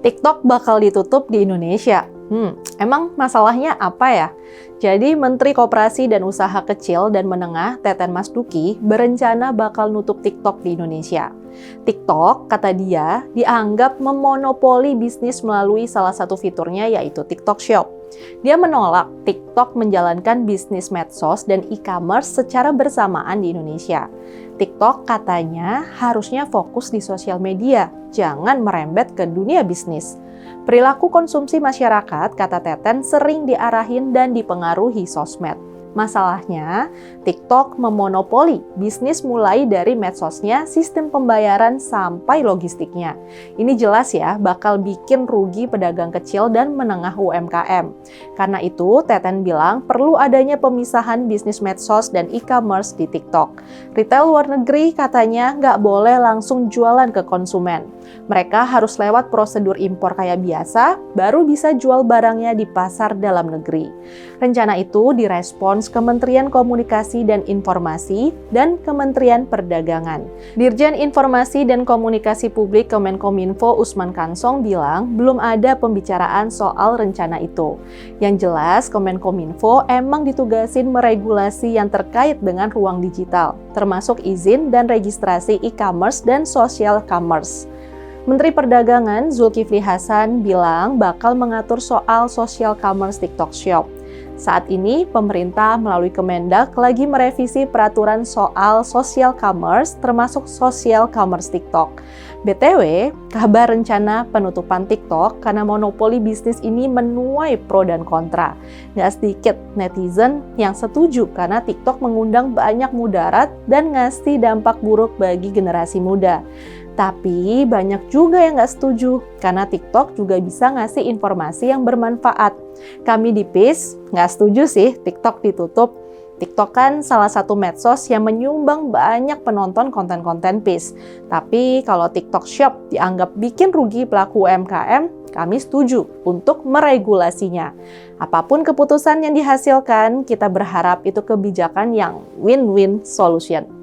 TikTok bakal ditutup di Indonesia. Emang masalahnya apa ya? Jadi Menteri Koperasi dan Usaha Kecil dan Menengah Teten Mas Duki berencana bakal nutup TikTok di Indonesia. TikTok, kata dia, dianggap memonopoli bisnis melalui salah satu fiturnya yaitu TikTok Shop. Dia menolak TikTok menjalankan bisnis medsos dan e-commerce secara bersamaan di Indonesia. TikTok katanya harusnya fokus di sosial media, jangan merembet ke dunia bisnis. Perilaku konsumsi masyarakat, kata Teten, sering diarahin dan dipengaruhi sosmed. Masalahnya, TikTok memonopoli bisnis mulai dari medsosnya, sistem pembayaran, sampai logistiknya. Ini jelas ya, bakal bikin rugi pedagang kecil dan menengah UMKM. Karena itu, Teten bilang perlu adanya pemisahan bisnis medsos dan e-commerce di TikTok. Retail luar negeri katanya nggak boleh langsung jualan ke konsumen. Mereka harus lewat prosedur impor kayak biasa, baru bisa jual barangnya di pasar dalam negeri. Rencana itu direspons Kementerian Komunikasi dan Informasi dan Kementerian Perdagangan. Dirjen Informasi dan Komunikasi Publik Kemenkominfo Usman Kansong bilang belum ada pembicaraan soal rencana itu. Yang jelas, Kemenkominfo emang ditugasin meregulasi yang terkait dengan ruang digital, termasuk izin dan registrasi e-commerce dan social commerce. Menteri Perdagangan Zulkifli Hasan bilang bakal mengatur soal social commerce TikTok Shop. Saat ini, pemerintah melalui Kemendak lagi merevisi peraturan soal social commerce, termasuk social commerce TikTok. BTW, kabar rencana penutupan TikTok karena monopoli bisnis ini menuai pro dan kontra. Nggak sedikit netizen yang setuju karena TikTok mengundang banyak mudarat dan ngasih dampak buruk bagi generasi muda. Tapi banyak juga yang nggak setuju, karena TikTok juga bisa ngasih informasi yang bermanfaat. Kami di PIS nggak setuju sih TikTok ditutup. TikTok kan salah satu medsos yang menyumbang banyak penonton konten-konten PIS. Tapi kalau TikTok Shop dianggap bikin rugi pelaku UMKM, kami setuju untuk meregulasinya. Apapun keputusan yang dihasilkan, kita berharap itu kebijakan yang win-win solution.